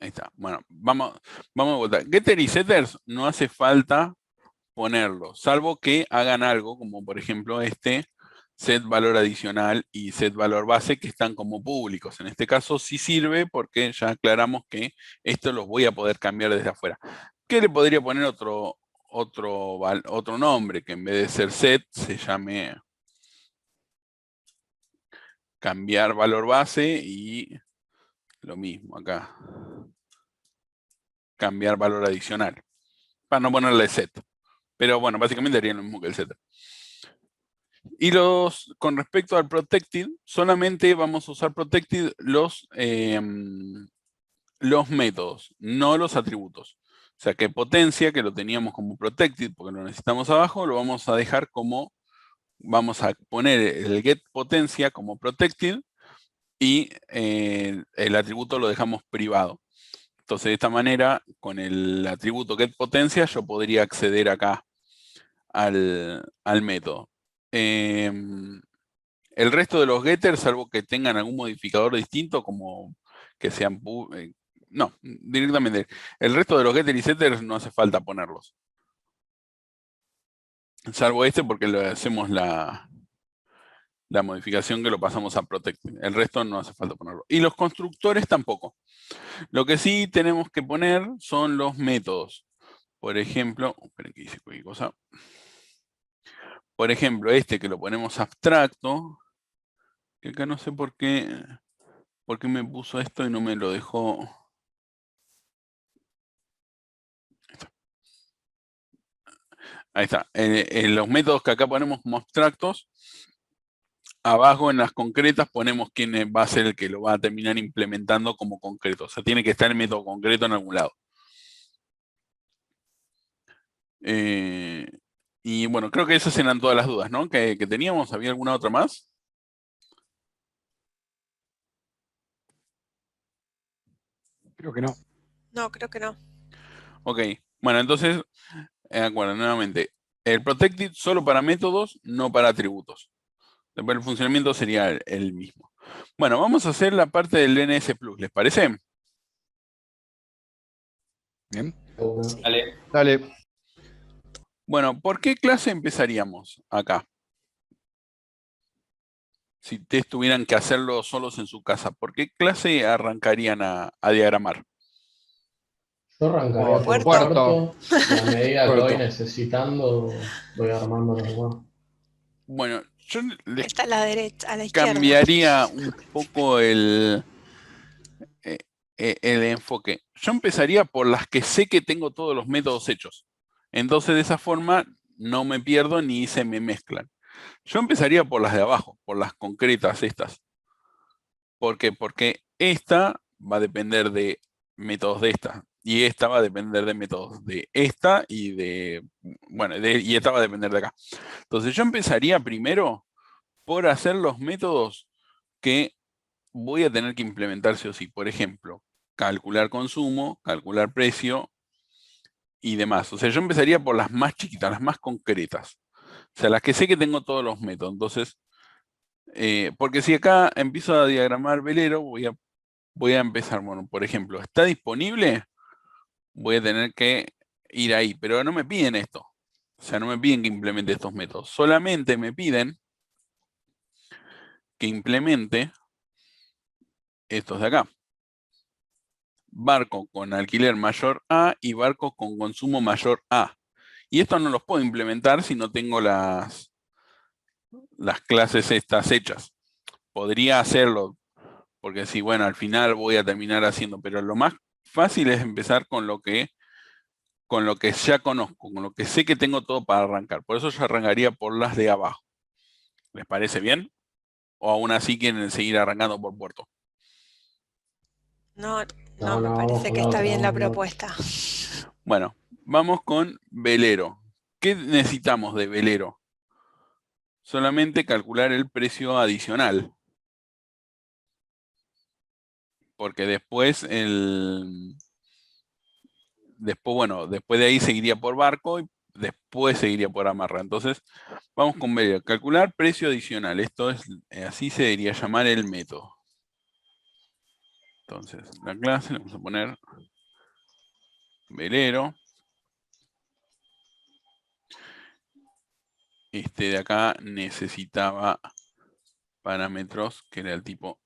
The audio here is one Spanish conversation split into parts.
Ahí está. Bueno, vamos a volver. Getter y setters no hace falta ponerlo, salvo que hagan algo, como por ejemplo este set valor adicional y set valor base, que están como públicos. En este caso sí sirve porque ya aclaramos que esto los voy a poder cambiar desde afuera. ¿Qué le podría poner otro nombre? Que en vez de ser set se llame cambiar valor base y lo mismo acá. Cambiar valor adicional. Para no ponerle set. Pero bueno, básicamente haría lo mismo que el setter. Y con respecto al protected, solamente vamos a usar protected los métodos, no los atributos. O sea que potencia, que lo teníamos como protected porque lo necesitamos abajo, lo vamos a dejar como, vamos a poner el get potencia como protected y el atributo lo dejamos privado. Entonces de esta manera, con el atributo get potencia, yo podría acceder acá al método. El resto de los getters, salvo que tengan algún modificador distinto, como que sean... no, directamente. El resto de los getters y setters no hace falta ponerlos. Salvo este porque le hacemos la modificación que lo pasamos a protect. El resto no hace falta ponerlo. Y los constructores tampoco. Lo que sí tenemos que poner son los métodos. Por ejemplo, esperen que hice cualquier cosa. Por ejemplo, este que lo ponemos abstracto, que acá no sé por qué me puso esto y no me lo dejó. Ahí está. Los métodos que acá ponemos como abstractos, abajo en las concretas ponemos quién va a ser el que lo va a terminar implementando como concreto. O sea, tiene que estar el método concreto en algún lado. Y bueno, creo que esas eran todas las dudas, ¿no? Que teníamos. ¿Había alguna otra más? Creo que no. No, creo que no. Ok. Bueno, entonces, acuerdo, nuevamente. El protected solo para métodos, no para atributos. Después el funcionamiento sería el mismo. Bueno, vamos a hacer la parte del DNS Plus, ¿les parece? Bien. Sí. Dale. Dale. Bueno, ¿por qué clase empezaríamos acá? Si ustedes tuvieran que hacerlo solos en su casa, ¿por qué clase arrancarían a diagramar? Yo arrancaría por Puerto. puerto, y a medida que Puerto. voy necesitando, voy armando los demás. Bueno, yo les Está a la derecha, a la izquierda. cambiaría un poco el enfoque. Yo empezaría por las que sé que tengo todos los métodos hechos. Entonces de esa forma no me pierdo ni se me mezclan. Yo empezaría por las de abajo, por las concretas estas. ¿Por qué? Porque esta va a depender de métodos de esta. Y esta va a depender de métodos de esta y de... Bueno, y esta va a depender de acá. Entonces yo empezaría primero por hacer los métodos que voy a tener que implementar sí o sí. Por ejemplo, calcular consumo, calcular precio y demás. O sea, yo empezaría por las más chiquitas, las más concretas. O sea, las que sé que tengo todos los métodos. Entonces, porque si acá empiezo a diagramar velero, voy a empezar, bueno, por ejemplo, ¿está disponible? Voy a tener que ir ahí, pero no me piden esto. O sea, no me piden que implemente estos métodos. Solamente me piden que implemente estos de acá. Barco con alquiler mayor A y barco con consumo mayor A. Y esto no los puedo implementar si no tengo las clases estas hechas. Podría hacerlo, porque sí, bueno, al final voy a terminar haciendo, pero lo más fácil es empezar con lo que ya conozco, con lo que sé que tengo todo para arrancar. Por eso yo arrancaría por las de abajo. ¿Les parece bien? ¿O aún así quieren seguir arrancando por puerto? No, No, me no, parece vamos que con está otra, bien la vamos con otra. propuesta. Bueno, vamos con velero. ¿Qué necesitamos de velero? Solamente calcular el precio adicional. Porque después después de ahí seguiría por barco y después seguiría por amarra. Entonces, vamos con velero. Calcular precio adicional. Esto es, así se debería llamar el método. Entonces, la clase le vamos a poner velero. Este de acá necesitaba parámetros, que era el tipo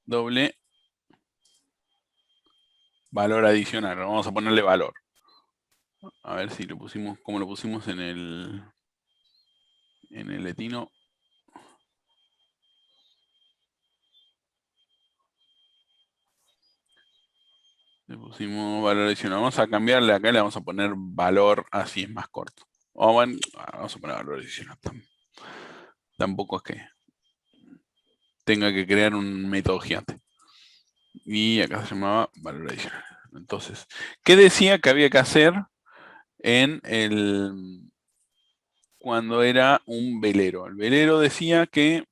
doble. Valor adicional, vamos a ponerle valor. A ver si lo pusimos, como lo pusimos en el etino. Le pusimos valor adicional. Vamos a cambiarle acá, le vamos a poner valor, así es más corto. O bueno, vamos a poner valor adicional. Tampoco es que tenga que crear un método gigante. Y acá se llamaba valor adicional. Entonces, ¿qué decía que había que hacer en cuando era un velero? El velero decía que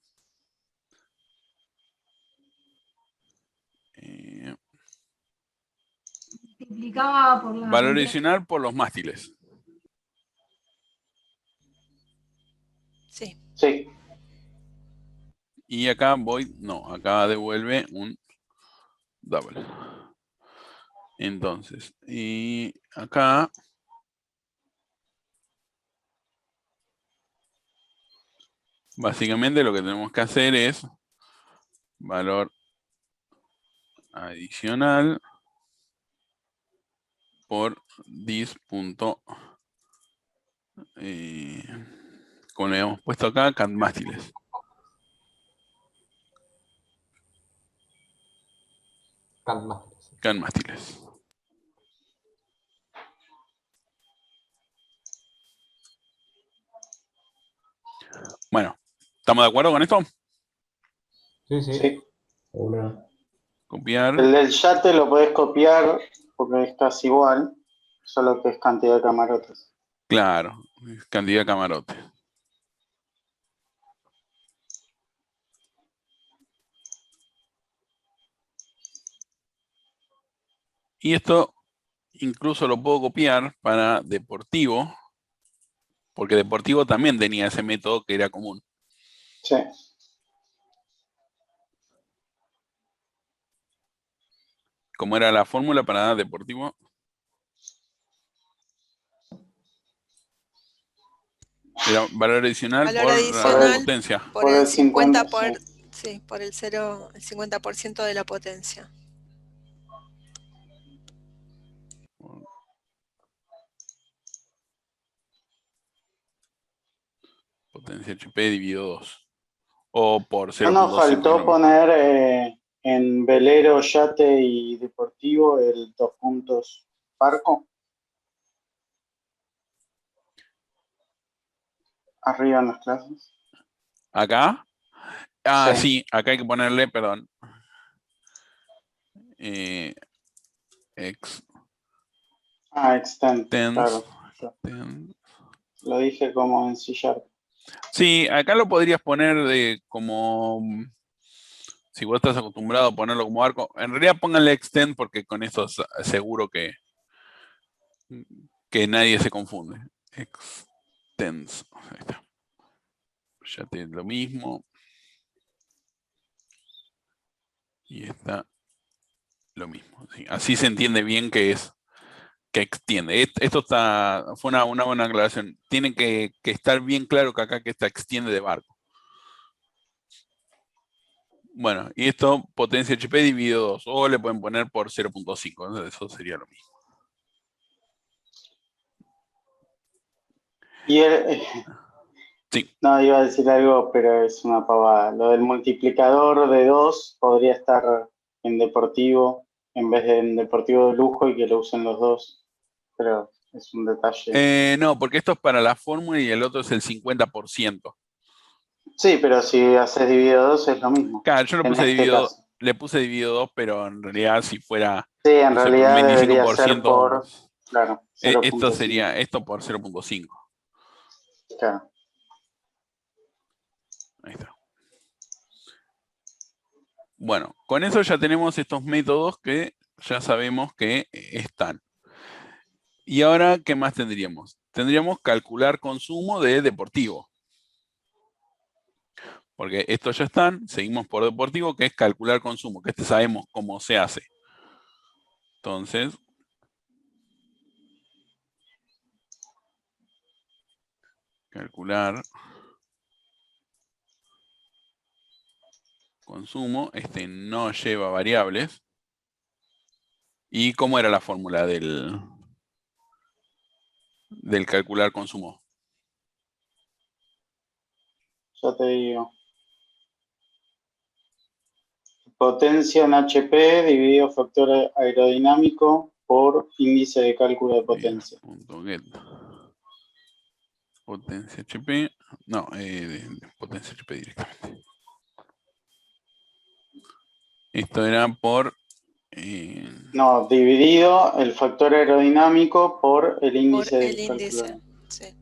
Implicaba por la valor adicional por los mástiles. Sí. Sí. Y acá void, no, acá devuelve un double. Entonces, y acá básicamente lo que tenemos que hacer es valor adicional por this punto, como le habíamos puesto acá, canmástiles. Canmástiles. Bueno, ¿estamos de acuerdo con esto? Sí, sí. Sí. Una. Copiar. El del yate lo podés copiar porque es casi igual, solo que es cantidad de camarotes. Claro, cantidad de camarote. Y esto incluso lo puedo copiar para deportivo, porque deportivo también tenía ese método que era común. Sí. ¿Cómo era la fórmula para deportivo? Era valor adicional Valor por adicional la potencia. por el 50 sí. por, sí, por el 50% de la potencia. Potencia HP dividido 2. O por No nos 0.5. faltó poner en velero, yate y deportivo el 2 puntos barco. Arriba en las clases. ¿Acá? Ah, Sí. sí, acá hay que ponerle, perdón. Extend. Extends. Claro. Lo dije como en C#. Sí, acá lo podrías poner de como, si vos estás acostumbrado a ponerlo como arco, en realidad pónganle extend porque con eso seguro que nadie se confunde. Extends, ahí está. Ya te lo mismo. Y está lo mismo. ¿Sí? Así se entiende bien que es que extiende. Esto fue una buena aclaración. Tiene que estar bien claro que acá que está extiende de barco. Bueno, y esto potencia HP dividido 2, o le pueden poner por 0.5, entonces eso sería lo mismo. Y Sí. no, iba a decir algo, pero es una pavada. Lo del multiplicador de 2 podría estar en deportivo, en vez de en deportivo de lujo y que lo usen los dos. Pero es un detalle. No, porque esto es para la fórmula y el otro es el 50%. Sí, pero si haces dividido 2 es lo mismo. Claro, yo En este caso. le puse dividido 2, pero en realidad si fuera, Sí, en no sé, por realidad debería ser 25%, por, claro, esto 0.5. sería esto por 0.5. Claro. Ahí está. Bueno, con eso ya tenemos estos métodos que ya sabemos que están. Y ahora, ¿qué más tendríamos? Tendríamos calcular consumo de deportivo. Porque estos ya están, seguimos por deportivo, que es calcular consumo, que sabemos cómo se hace. Entonces, calcular consumo, no lleva variables. ¿Y cómo era la fórmula del calcular consumo? Ya te digo. Potencia en HP dividido factor aerodinámico por índice de cálculo de potencia. Get. Potencia HP. No, potencia HP directamente. Esto era por... No, dividido el factor aerodinámico por el índice Por de el índice, cálculo. sí.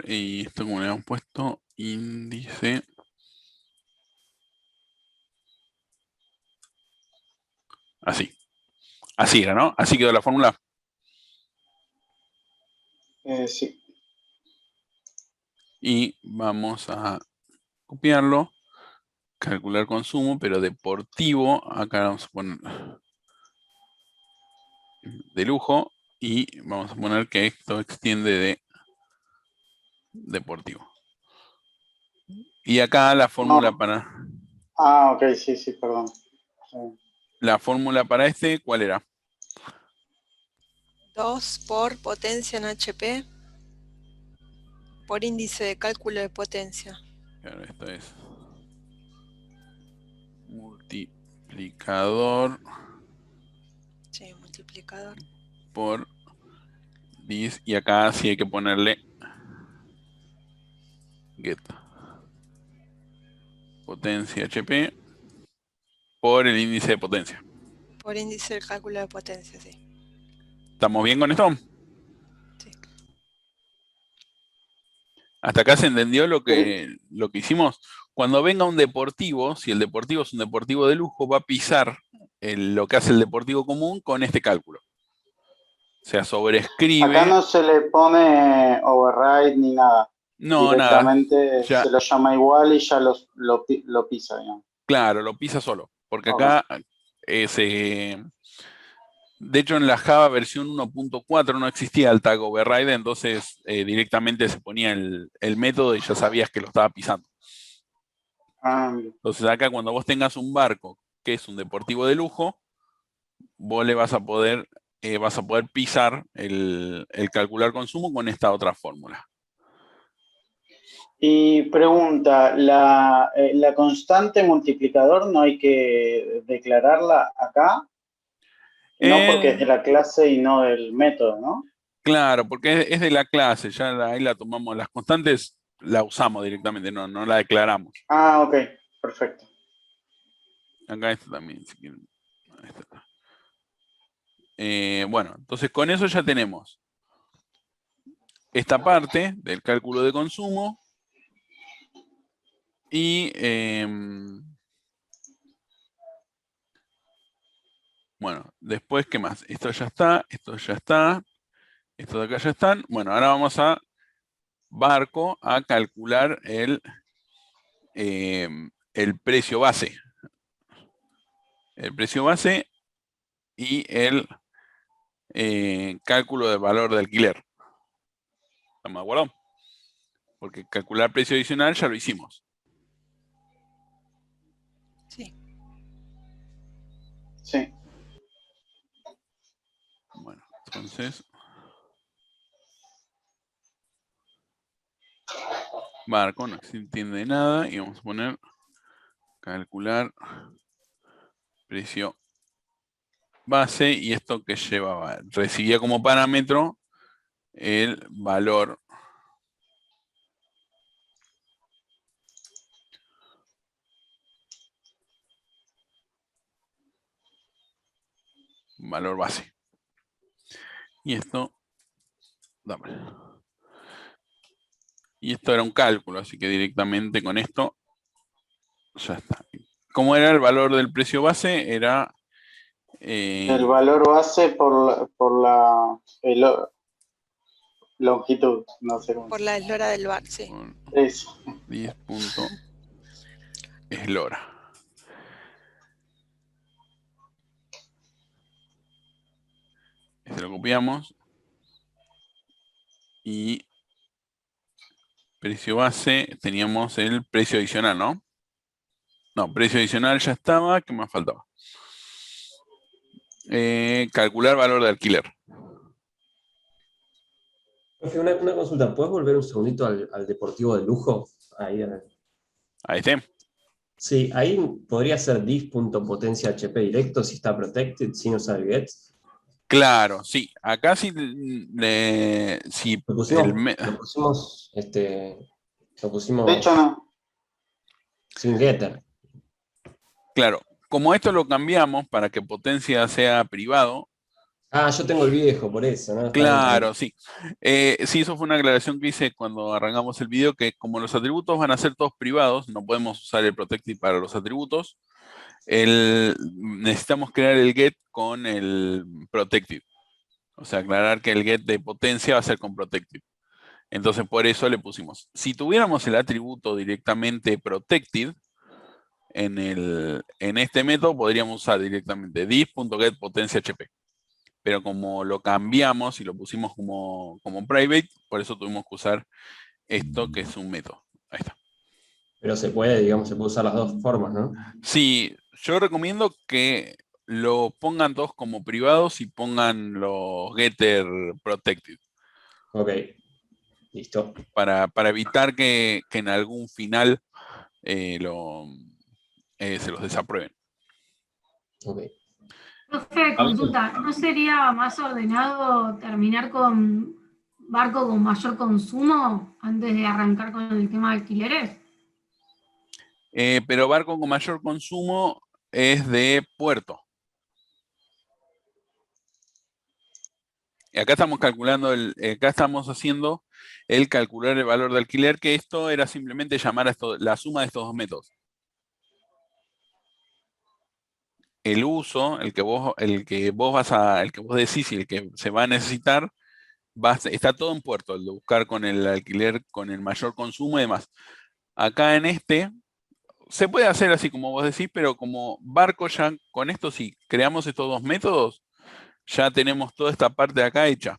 Y esto como le hemos puesto, índice. Así. Así era, ¿no? Así quedó la fórmula. Sí. Y vamos a copiarlo. Calcular consumo, pero deportivo. Acá vamos a poner de lujo. Y vamos a poner que esto extiende de deportivo. Y acá la fórmula para... Ah, ok, sí, perdón. La fórmula para ¿cuál era? 2 por potencia en HP por índice de cálculo de potencia. Claro, esto es multiplicador. Sí, multiplicador. Por dis. Y acá sí hay que ponerle get. Potencia HP por el índice de potencia. Por índice del cálculo de potencia, sí. ¿Estamos bien con esto? Sí. Hasta acá se entendió lo que hicimos. Cuando venga un deportivo, si el deportivo es un deportivo de lujo, va a pisar lo que hace el deportivo común con este cálculo. O sea, sobrescribe. Acá no se le pone override ni nada. No, directamente nada. se lo llama igual y ya lo pisa, digamos. Claro, lo pisa solo. Porque acá de hecho, en la Java versión 1.4 no existía el tag override, entonces directamente se ponía el método y ya sabías que lo estaba pisando. Entonces acá cuando vos tengas un barco que es un deportivo de lujo, vos le vas a poder pisar el calcular consumo con esta otra fórmula. Y pregunta, ¿la constante multiplicador no hay que declararla acá? No porque es de la clase y no del método, ¿no? Claro, porque es de la clase, ya ahí la tomamos. Las constantes la usamos directamente, no la declaramos. Ah, ok, perfecto. Acá esto también, si quieren. Bueno, entonces con eso ya tenemos esta parte del cálculo de consumo y bueno, después, ¿qué más? Esto ya está, estos de acá ya están. Bueno, ahora vamos a barco a calcular el precio base. El precio base y el cálculo del valor de alquiler. ¿Estamos de acuerdo? Porque calcular precio adicional ya lo hicimos. Sí. Sí. Bueno, entonces... Barco, no se entiende nada y vamos a poner calcular precio base y esto que llevaba, recibía como parámetro el valor base. Y esto, dame. Y esto era un cálculo, así que directamente con esto Ya está. ¿Cómo era el valor del precio base? Era... El valor base por la longitud, no sé cómo. Por la eslora del bar, sí. Eso. 10 punto eslora. Este lo copiamos. Y precio base, teníamos el precio adicional, ¿no? No, precio adicional ya estaba. ¿Qué más faltaba? Calcular valor de alquiler. Profe, una consulta, ¿puedes volver un segundito al deportivo de lujo? Ahí, Ahí está. sí, ahí podría ser diff.potencia HP directo si está protected, sin usar el get. Claro, sí. Acá sí, sí Lo pusimos, De hecho, no. sin getter. claro, como esto lo cambiamos para que potencia sea privado, Ah, yo tengo el viejo, por eso, ¿no? Está bien, está bien. claro, sí. Sí, eso fue una aclaración que hice cuando arrancamos el video, que como los atributos van a ser todos privados, no podemos usar el protected para los atributos, necesitamos crear el get con el protected. O sea, aclarar que el get de potencia va a ser con protected. Entonces, por eso le pusimos. Si tuviéramos el atributo directamente protected, en este método podríamos usar directamente diff.getPotenciaHP. Pero como lo cambiamos y lo pusimos como private, por eso tuvimos que usar esto que es un método. Ahí está. Pero se puede, digamos, se puede usar las dos formas, ¿no? Sí, yo recomiendo que lo pongan todos como privados y pongan los getter protected. Ok, listo. Para evitar que en algún final se los desaprueben. Ok. Profe, consulta, ¿no sería más ordenado terminar con barco con mayor consumo antes de arrancar con el tema de alquileres? Pero barco con mayor consumo es de puerto. Y acá estamos calculando, acá estamos haciendo el calcular el valor de alquiler, que esto era simplemente llamar a la suma de estos dos métodos. El uso, el que vos decís y el que se va a necesitar, está todo en puerto, el de buscar con el alquiler con el mayor consumo y demás. Acá en este, se puede hacer así como vos decís, pero como barco ya con esto, si creamos estos dos métodos, ya tenemos toda esta parte de acá hecha.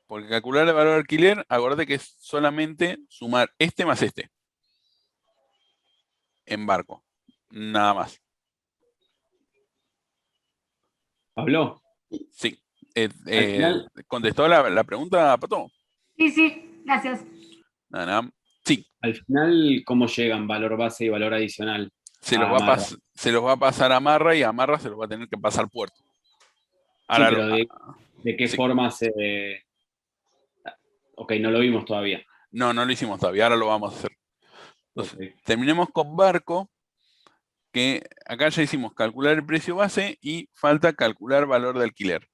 Porque calcular el valor de alquiler, acordate que es solamente sumar este más este. En barco. Nada más. ¿Habló? Sí. Al final, ¿Contestó la pregunta, Pato? Sí, sí, gracias. Nada. Sí. al final, ¿cómo llegan valor base y valor adicional? Se los a va Marra? se los va a pasar a Marra y a Marra se los va a tener que pasar puerto. Sí, Ahora pero ¿de qué sí. forma se...? Ok, no lo vimos todavía. No lo hicimos todavía, ahora lo vamos a hacer. Entonces, Ok. terminemos con barco, que acá ya hicimos calcular el precio base y falta calcular valor de alquiler.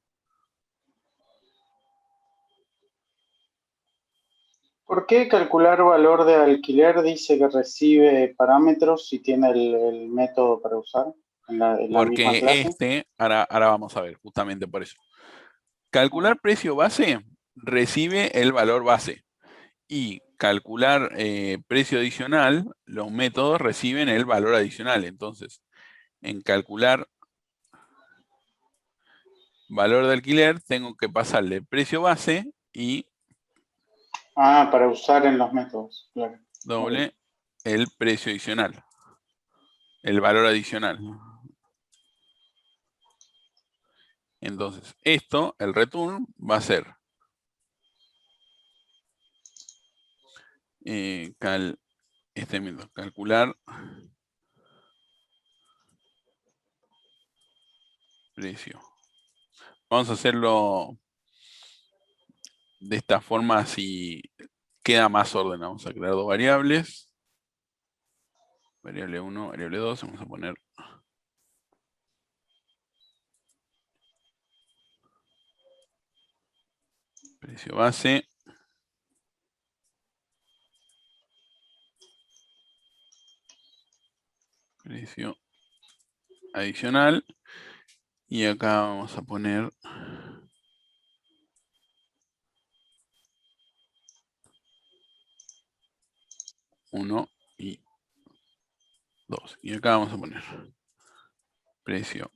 ¿Por qué calcular valor de alquiler dice que recibe parámetros si tiene el método para usar en la misma Porque clase? ahora vamos a ver, justamente por eso. Calcular precio base recibe el valor base. Y calcular precio adicional, los métodos reciben el valor adicional. Entonces, en calcular valor de alquiler, tengo que pasarle precio base y Para usar en los métodos, claro. doble el precio adicional, el valor adicional. Entonces, esto, el return, va a ser calcular precio. Vamos a hacerlo de esta forma, así queda más ordenado. Vamos a crear dos variables. Variable 1, variable 2. Vamos a poner precio base. precio adicional. Y acá vamos a poner uno y 2. Y acá vamos a poner precio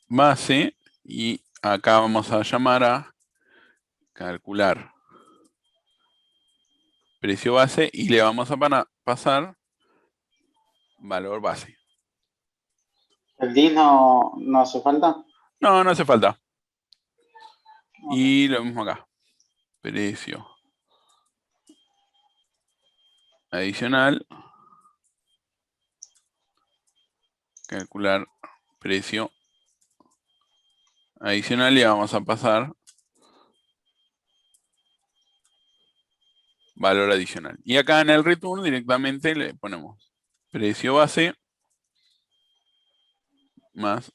base. Y acá vamos a llamar a calcular precio base y le vamos a pasar valor base. ¿El dis no hace falta? No, no hace falta. Y lo mismo acá. Precio adicional. Calcular precio adicional y vamos a pasar valor adicional. Y acá en el return directamente le ponemos precio base más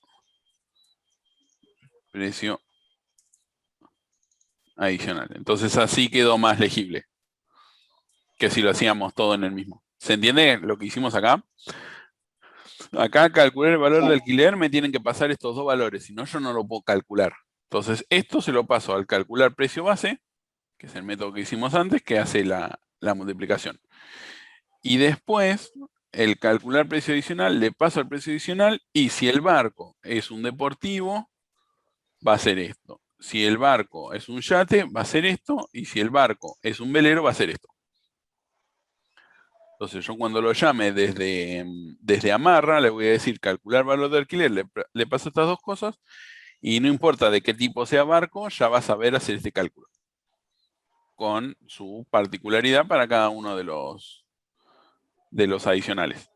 precio adicional. Entonces así quedó más legible que si lo hacíamos todo en el mismo. ¿Se entiende lo que hicimos acá? Acá calcular el valor de alquiler me tienen que pasar estos dos valores, si no yo no lo puedo calcular. Entonces esto se lo paso al calcular precio base, que es el método que hicimos antes, que hace la multiplicación. Y después, el calcular precio adicional, le paso al precio adicional, y si el barco es un deportivo, va a ser esto. Si el barco es un yate, va a ser esto, y si el barco es un velero, va a ser esto. Entonces yo cuando lo llame desde Amarra, le voy a decir calcular valor de alquiler, le paso estas dos cosas, y no importa de qué tipo sea barco, ya va a saber hacer este cálculo. Con su particularidad para cada uno de los adicionales.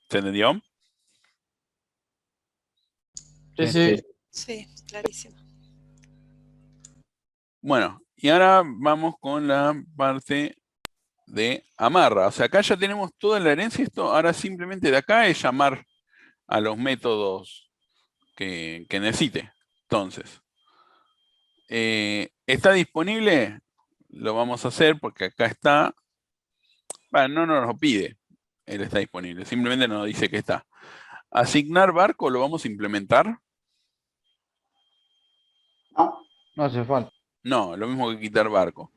¿Se entendió? Sí. Sí, clarísimo. Bueno, y ahora vamos con la parte de Amarra. O sea, acá ya tenemos toda la herencia. Esto ahora simplemente de acá es llamar a los métodos que necesite. Entonces, ¿está disponible? Lo vamos a hacer porque acá está. Bueno, no nos lo pide. Él está disponible. Simplemente nos dice que está. Asignar barco lo vamos a implementar. No, No hace falta. No, lo mismo que quitar barco.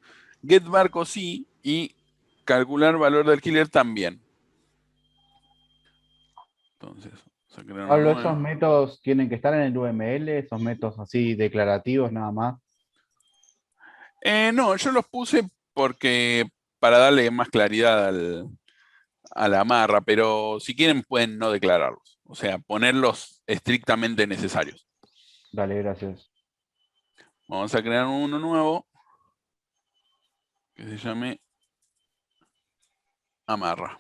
Get barco sí, y calcular valor de alquiler también. Entonces, vamos a crear una Pablo, nueva. esos métodos tienen que estar en el UML, esos métodos así declarativos nada más. No, yo los puse porque para darle más claridad a la amarra, pero si quieren pueden no declararlos. O sea, ponerlos estrictamente necesarios. Dale, gracias. Vamos a crear uno nuevo que se llame amarra.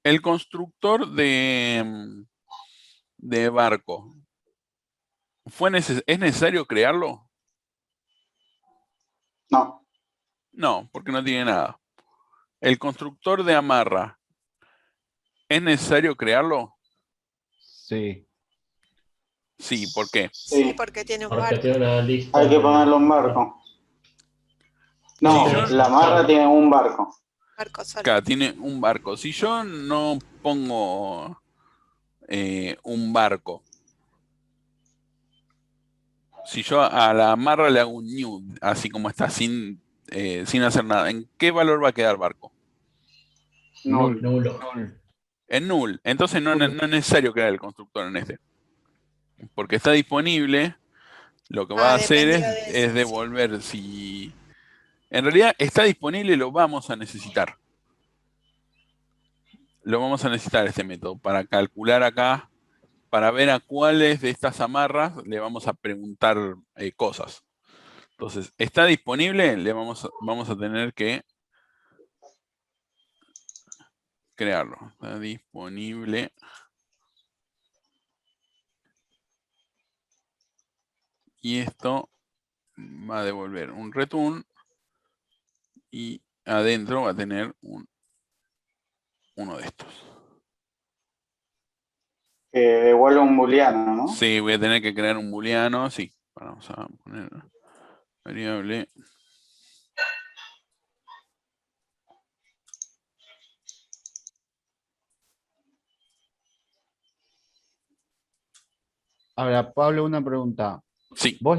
El constructor de barco, ¿es necesario crearlo? no. No, porque no tiene nada. El constructor de amarra, ¿es necesario crearlo? Sí. Sí, ¿por qué? Sí, Sí, porque tiene un Porque barco. tiene una lista. hay que ponerlo en barco. No, Sí, yo- la amarra tiene un barco. Barco solo. Acá tiene un barco. Si yo no pongo un barco, si yo a la amarra le hago un new, así como está, sin hacer nada, ¿en qué valor va a quedar barco? Null. Nulo. En null. Entonces no es necesario crear el constructor en este. Porque está disponible, lo que va a hacer dependía de eso, es devolver. Si en realidad está disponible, lo vamos a necesitar. Lo vamos a necesitar este método para calcular acá, para ver a cuáles de estas amarras le vamos a preguntar cosas. Entonces, ¿está disponible? Vamos a tener que crearlo. Está disponible. Y esto va a devolver un return. Y adentro va a tener uno de estos. Que devuelve un booleano, ¿no? Sí, voy a tener que crear un booleano. Sí, vamos a poner variable. Ahora, Pablo, una pregunta. Sí, ¿Vos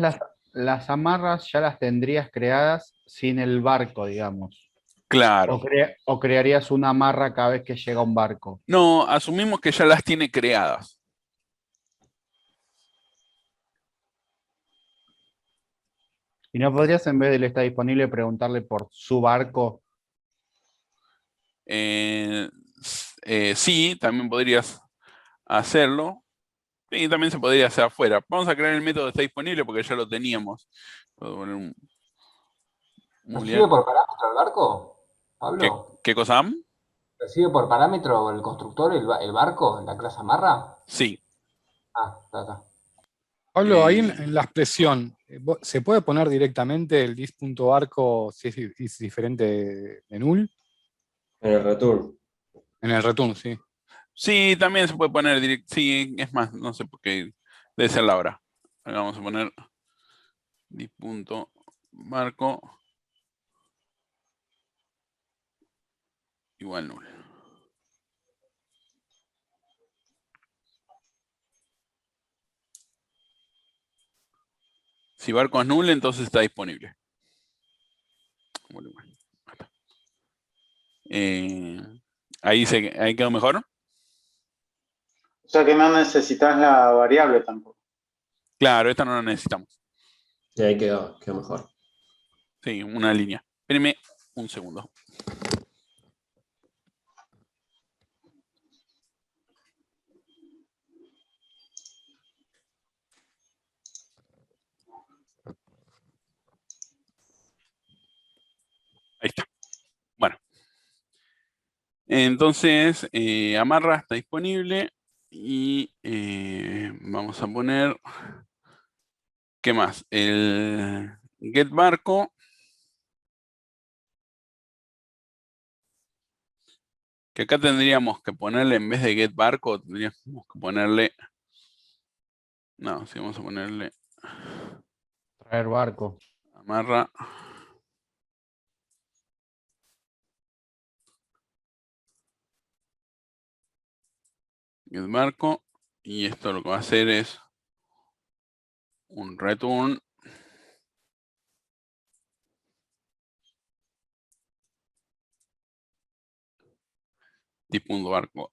las amarras ya las tendrías creadas sin el barco, digamos? claro. ¿O crearías una amarra cada vez que llega un barco? No, asumimos que ya las tiene creadas. ¿Y no podrías, en vez de él está disponible, preguntarle por su barco? Sí, también podrías hacerlo. Y también se podría hacer afuera. Vamos a crear el método que está disponible porque ya lo teníamos. Puedo poner un ¿Recibe boolean. por parámetro el barco, Pablo? ¿Qué cosa? ¿Recibe por parámetro el constructor el barco, la clase amarra? Sí. Ah, está. Pablo, ahí Eh, en la expresión, ¿se puede poner directamente el dis.arco si es diferente de null? En el return. En el return, sí. sí, también se puede poner directo. Sí, es más, no sé por qué. Debe ser la hora. Vamos a poner dis.marco igual null. Si barco es null, entonces está disponible. Bueno, ahí quedó mejor. O sea que no necesitas la variable tampoco. Claro, esta no la necesitamos. Y ahí quedó mejor. Sí, una línea. Espérenme un segundo. Ahí está. Bueno. Entonces, amarra está disponible. Y vamos a poner... ¿Qué más? El get barco. Que acá tendríamos que ponerle, en vez de get barco, tendríamos que ponerle... No, sí, vamos a ponerle... Traer barco. Amarra. Get barco. Y esto lo que va a hacer es un return. Dis.barco.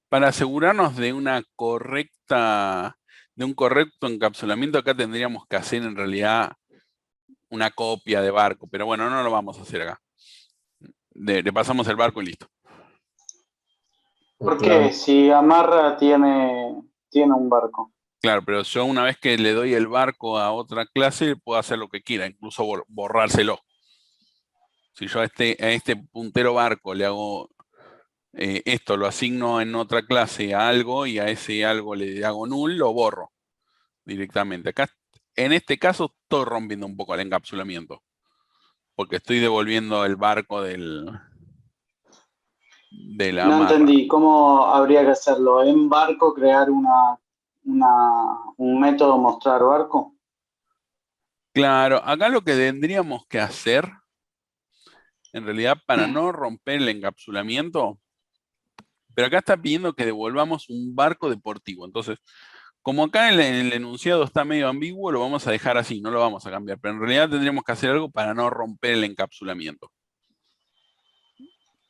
Para asegurarnos de un correcto encapsulamiento, acá tendríamos que hacer en realidad una copia de barco, pero bueno, no lo vamos a hacer acá. Le pasamos el barco y listo. ¿Por qué? Si amarra tiene un barco. Claro, pero yo una vez que le doy el barco a otra clase, puedo hacer lo que quiera, incluso borrárselo. Si yo a este puntero barco le hago esto, lo asigno en otra clase a algo y a ese algo le hago null, lo borro directamente. Acá, en este caso, estoy rompiendo un poco el encapsulamiento, porque estoy devolviendo el barco de la No amarra. entendí. ¿Cómo habría que hacerlo? ¿En barco crear un método mostrar barco? Claro, acá lo que tendríamos que hacer, en realidad, para no romper el encapsulamiento, pero acá está pidiendo que devolvamos un barco deportivo. Entonces, como acá en el enunciado está medio ambiguo, lo vamos a dejar así, no lo vamos a cambiar. Pero en realidad tendríamos que hacer algo para no romper el encapsulamiento.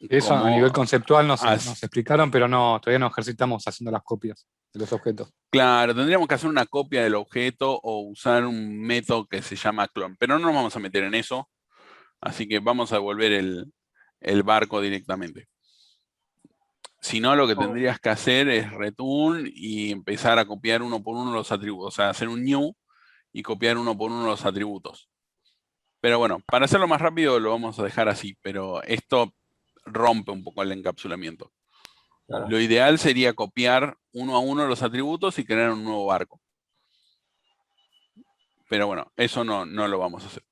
Eso a nivel conceptual nos as- explicaron, pero no, todavía no ejercitamos haciendo las copias de los objetos. Claro, tendríamos que hacer una copia del objeto o usar un método que se llama clon, pero no nos vamos a meter en eso, así que vamos a devolver el barco directamente. Si no, lo que tendrías que hacer es return y empezar a copiar uno por uno los atributos, o sea, hacer un new y copiar uno por uno los atributos. Pero bueno, para hacerlo más rápido lo vamos a dejar así, pero esto rompe un poco el encapsulamiento. Claro. Lo ideal sería copiar uno a uno los atributos y crear un nuevo barco. Pero bueno, eso no lo vamos a hacer.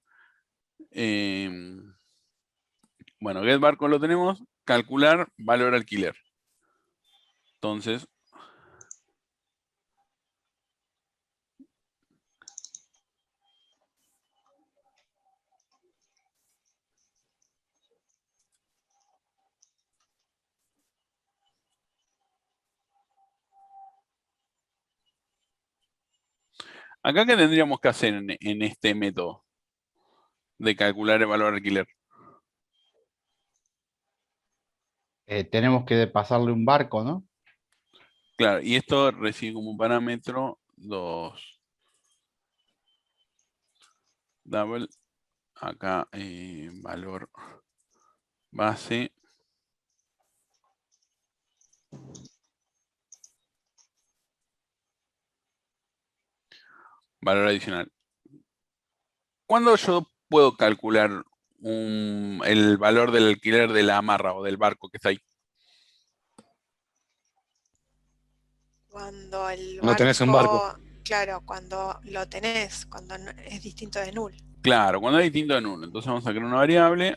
Bueno, get barco lo tenemos. Calcular valor alquiler. Entonces, Acá, ¿qué tendríamos que hacer en este método de calcular el valor alquiler? Tenemos que pasarle un barco, ¿no? Claro, y esto recibe como parámetro 2 double, acá valor base, valor adicional. ¿Cuándo yo puedo calcular el valor del alquiler de la amarra o del barco que está ahí? Cuando el No tenés un barco. claro, cuando lo tenés, cuando es distinto de null. Claro, cuando es distinto de 1. Entonces vamos a crear una variable.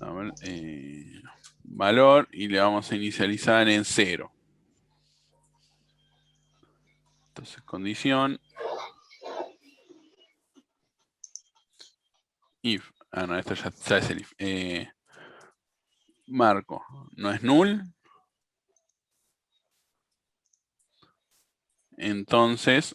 A ver, valor, y le vamos a inicializar en 0. Entonces, condición. If. Ah, no, esto ya es el if. Marco, no es null. Entonces,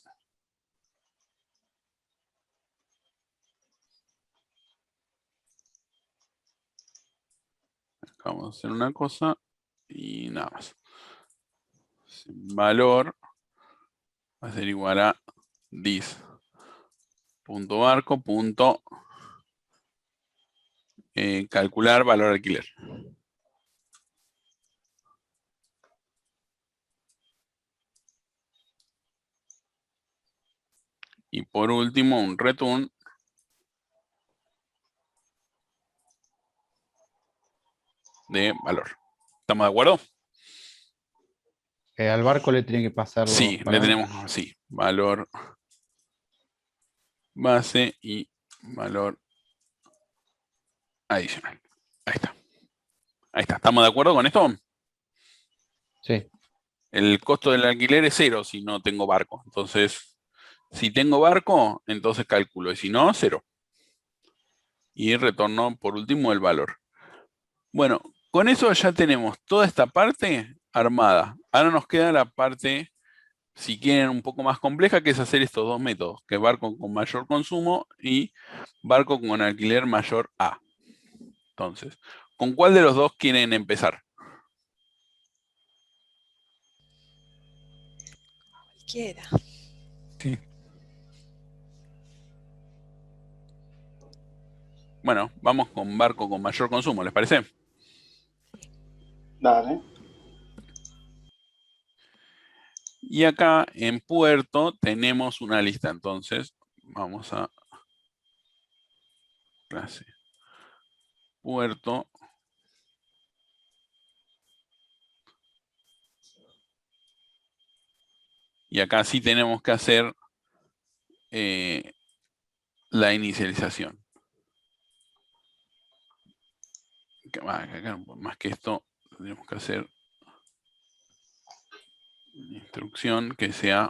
vamos a hacer una cosa y nada más. Valor va a ser igual a dis.barco. Calcular valor alquiler. Y por último, un return de valor. ¿Estamos de acuerdo? Al barco le tiene que pasar los Sí, le parámetros. tenemos así, valor base y valor adicional. Ahí está. Ahí está. ¿Estamos de acuerdo con esto? Sí. El costo del alquiler es 0 si no tengo barco. Entonces, si tengo barco, entonces calculo. Y si no, 0. Y retorno por último el valor. Bueno, con eso ya tenemos toda esta parte armada. Ahora nos queda la parte, si quieren, un poco más compleja, que es hacer estos dos métodos, que es barco con mayor consumo y barco con alquiler mayor a. Entonces, ¿con cuál de los dos quieren empezar? Cualquiera. Sí. Bueno, vamos con barco con mayor consumo, ¿les parece? Dale. Y acá en puerto tenemos una lista, entonces vamos a clase puerto. Y acá sí tenemos que hacer la inicialización. Acá, más que esto, tendríamos que hacer una instrucción que sea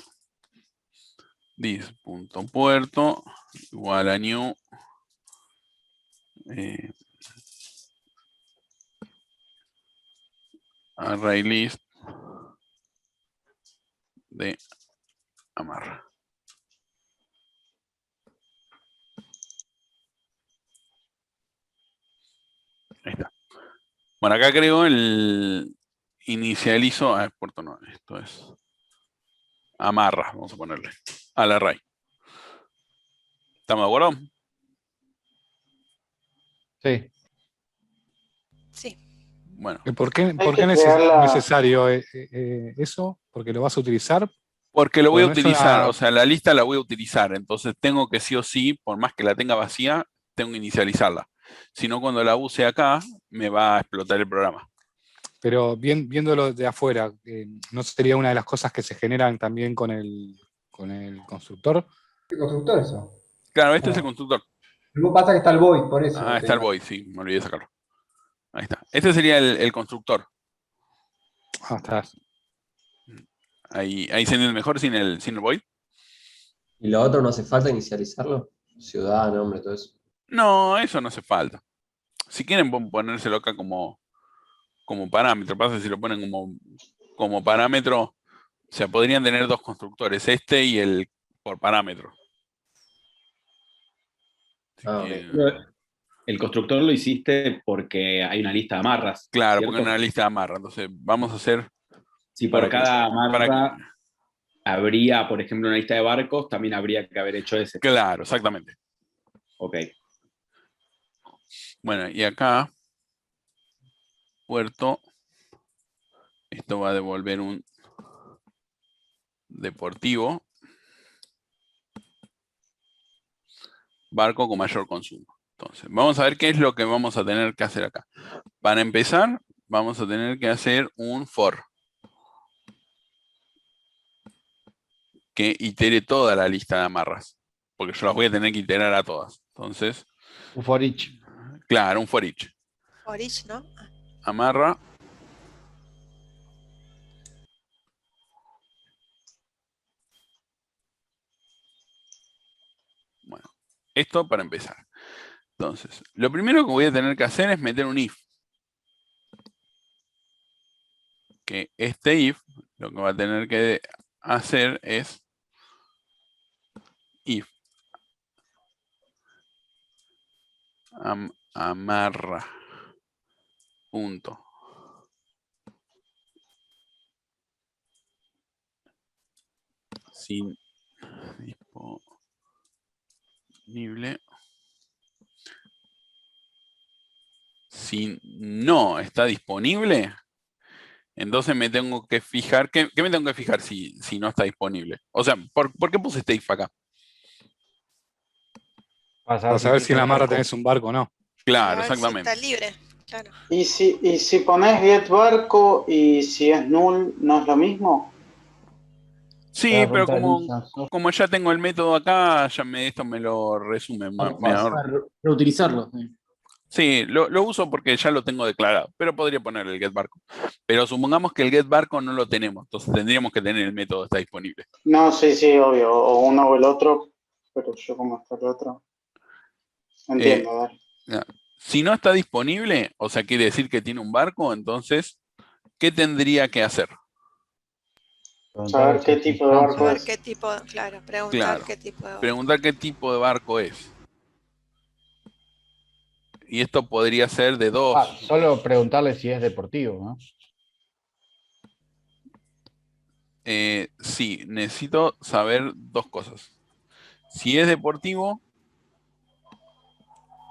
dis.puerto igual a new array list de amarra. Ahí está. Bueno, acá creo el inicializo, puerto no, esto es amarra, vamos a ponerle, al array. ¿Estamos de acuerdo? Sí. Sí. Bueno. ¿Por qué que es crearla- necesario eso? ¿Porque lo vas a utilizar? Porque lo voy a Bueno, es utilizar, una- o sea, la lista la voy a utilizar, entonces tengo que sí o sí, por más que la tenga vacía, tengo que inicializarla. Si no, cuando la use acá, me va a explotar el programa. Pero viéndolo de afuera, ¿no sería una de las cosas que se generan también con el constructor? ¿Qué constructor eso? Claro, este es el constructor. Luego pasa que está el void, por eso. Ah, está el void, sí, me olvidé de sacarlo. Ahí está. Este sería el constructor. Ah, está. Ahí se entiende mejor sin el void. ¿Y lo otro no hace falta inicializarlo? Ciudad, nombre, todo eso. No, eso no hace falta. Si quieren pueden ponérselo acá como como parámetro. Pasa que si lo ponen como parámetro, o sea, podrían tener dos constructores, este y el por parámetro. Así que, El constructor lo hiciste porque hay una lista de amarras. claro, ¿cierto? porque en una lista de amarra. Entonces, vamos a hacer... Si por para que- cada amarra para que- habría, por ejemplo, una lista de barcos, también habría que haber hecho ese. Claro, exactamente. Ok. Bueno, y acá, puerto, esto va a devolver un deportivo, barco con mayor consumo. Entonces, vamos a ver qué es lo que vamos a tener que hacer acá. Para empezar, vamos a tener que hacer un for, que itere toda la lista de amarras, porque yo las voy a tener que iterar a todas. Entonces, Un for each. claro, un for each. For each, ¿no? Amarra. Bueno, esto para empezar. Entonces, lo primero que voy a tener que hacer es meter un if. Que este if, lo que va a tener que hacer es if amarra punto sin disponible. Si no está disponible, entonces me tengo que fijar. ¿Qué me tengo que fijar si no está disponible? O sea, ¿por qué puse este if acá? Para saber si en la amarra tenés un barco o no. Claro, A ver si exactamente. está libre, claro. Y si pones get barco y si es null, ¿no es lo mismo? Sí, pero como ya tengo el método acá, ya esto me lo resume. Reutilizarlo. Sí, lo uso porque ya lo tengo declarado, pero podría poner el get barco. Pero supongamos que el get barco no lo tenemos, entonces tendríamos que tener el método está disponible. No, sí, obvio. O uno o el otro, pero yo como está el otro. Entiendo, dale. Si no está disponible, o sea, quiere decir que tiene un barco, entonces, ¿qué tendría que hacer? Saber qué tipo de barco Saber es. qué tipo, claro, preguntar Claro, qué tipo de barco. preguntar qué tipo de barco es. Y esto podría ser de dos. Solo preguntarle si es deportivo, ¿no? Sí, necesito saber dos cosas. Si es deportivo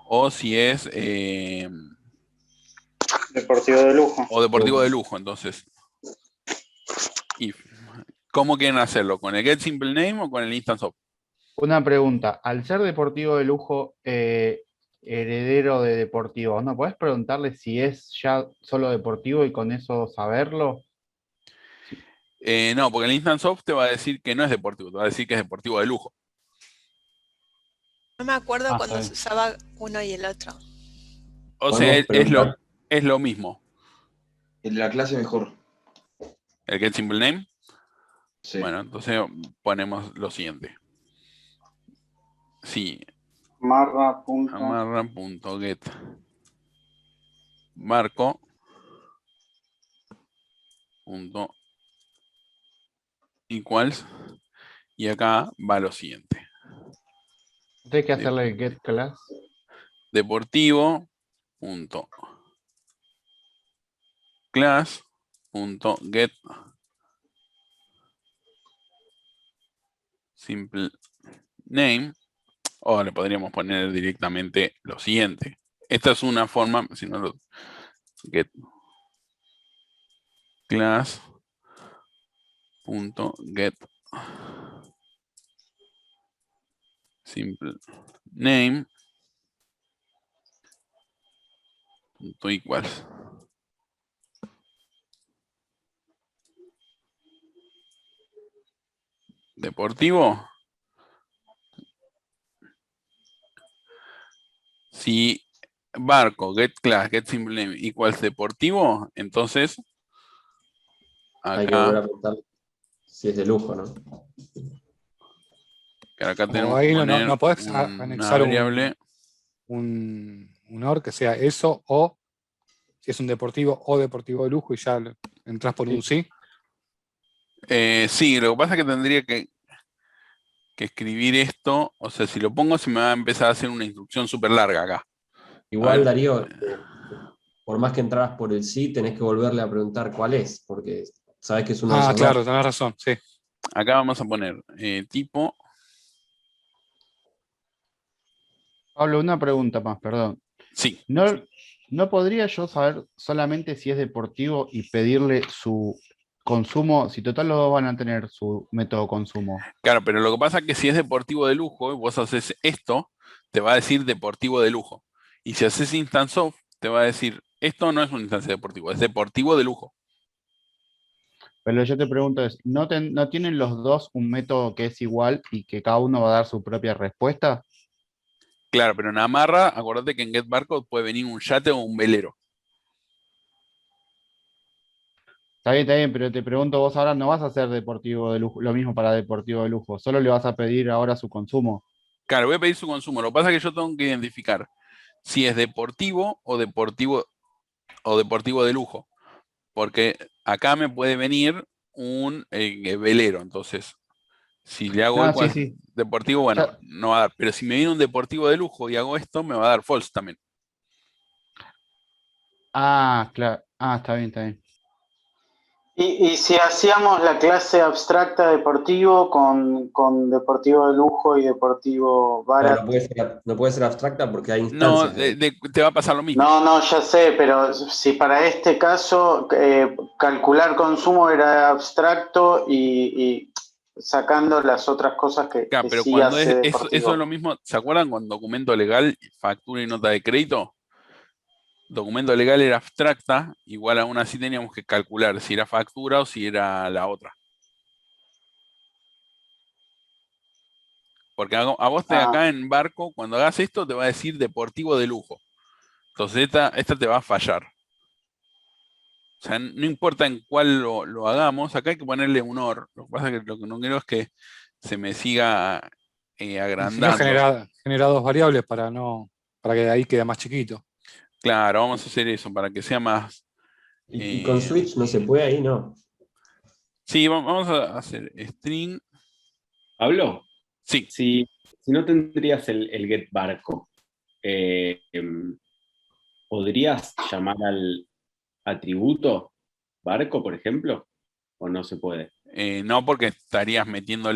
o si es... deportivo de lujo. O deportivo de lujo, entonces. If. ¿Cómo quieren hacerlo? ¿Con el get simple name o con el instance of? Una pregunta. Al ser deportivo de lujo, heredero de deportivo, ¿no podés preguntarle si es ya solo deportivo y con eso saberlo? No, porque el instance of te va a decir que no es deportivo, te va a decir que es deportivo de lujo. No me acuerdo cuando está se usaba uno y el otro. O sea, es lo mismo. El de la clase mejor. ¿El get simple name? Sí. Bueno, entonces ponemos lo siguiente. Sí. Amarra.get barco punto equals y acá va lo siguiente. Hay que hacerle el get class. Deportivo punto class punto get simple name, o le podríamos poner directamente lo siguiente. Esta es una forma, si no lo get class punto get simple name punto equals. Deportivo. Si barco, get class, get simple name equals deportivo, entonces Hay que volver a acá, preguntar si es de lujo, ¿no? acá tenemos ahí que poner no podés una anexar variable. un OR que sea eso o si es un deportivo o deportivo de lujo y ya entras por un sí. Sí, lo que pasa es que tendría que escribir esto, o sea, si lo pongo se me va a empezar a hacer una instrucción súper larga acá. Igual, Darío, por más que entraras por el sí, tenés que volverle a preguntar cuál es, porque sabes que es uno de esos Claro, dos. tenés razón, sí. Acá vamos a poner tipo. Pablo, una pregunta más, perdón. Sí. ¿No podría yo saber solamente si es deportivo y pedirle su consumo? Si total los dos van a tener su método de consumo. Claro, pero lo que pasa es que si es deportivo de lujo y vos haces esto, te va a decir deportivo de lujo. Y si haces Instance of, te va a decir, esto no es un instancia deportivo, es deportivo de lujo. Pero yo te pregunto ¿no tienen los dos un método que es igual y que cada uno va a dar su propia respuesta? Claro, pero en Amarra, acuérdate que en GetBarcode puede venir un yate o un velero. Está bien, pero te pregunto, vos ahora no vas a hacer deportivo de lujo, lo mismo para deportivo de lujo, solo le vas a pedir ahora su consumo. Claro, voy a pedir su consumo. Lo que pasa es que yo tengo que identificar si es deportivo o deportivo de lujo. Porque acá me puede venir un velero. Entonces, si le hago No, equal sí. deportivo, bueno, no va a dar. Pero si me viene un deportivo de lujo y hago esto, me va a dar false también. Claro. Está bien. Y si hacíamos la clase abstracta deportivo con deportivo de lujo y deportivo barato. No puede ser abstracta porque hay No, instancias. te va a pasar lo mismo. No, ya sé, pero si para este caso calcular consumo era abstracto y sacando las otras cosas que Pero sí cuando hace eso deportivo. es lo mismo, ¿se acuerdan con documento legal, factura y nota de crédito? Documento legal era abstracta, igual aún así teníamos que calcular si era factura o si era la otra. Porque a vos acá en barco, cuando hagas esto, te va a decir deportivo de lujo. Entonces esta te va a fallar. O sea, no importa en cuál lo hagamos, acá hay que ponerle un OR. Lo que pasa es que lo que no quiero es que se me siga agrandando. Si no, genera dos variables para que de ahí quede más chiquito. Claro, vamos a hacer eso para que sea más... ¿Y con switch no se puede ahí, no? Sí, vamos a hacer string. ¿Pablo? Sí. Si no tendrías el get barco, ¿podrías llamar al atributo barco, por ejemplo? ¿O no se puede? No, porque estarías rompiendo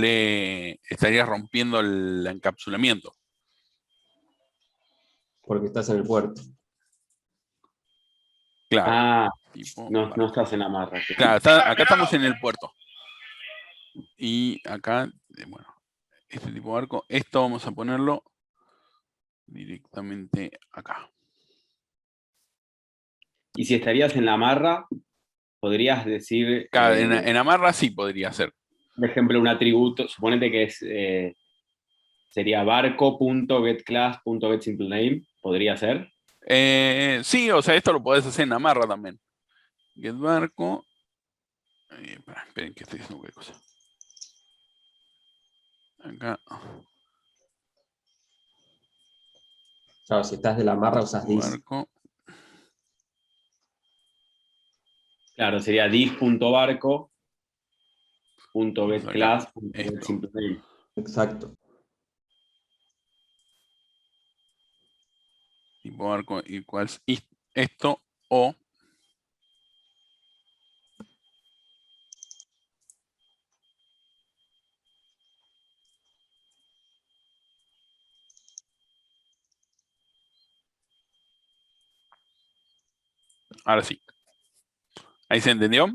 el encapsulamiento. Porque estás en el puerto. Claro. No estás en Amarra. Claro, acá estamos en el puerto. Y acá, bueno, este tipo de barco, esto vamos a ponerlo directamente acá. Y si estarías en la Amarra, podrías decir... Claro, en Amarra sí podría ser. Por ejemplo, un atributo, suponete que sería barco.getClass.getSimpleName, ¿podría ser? Sí, o sea, esto lo podés hacer en Amarra también. GetBarco. Esperen que estoy haciendo cualquier cosa. Acá. Claro, si estás de la amarra usas dis. Claro, sería dis.barco.getClass.getSimpleName. Exacto. Tipo barco igual esto o ahora sí. Ahí se entendió.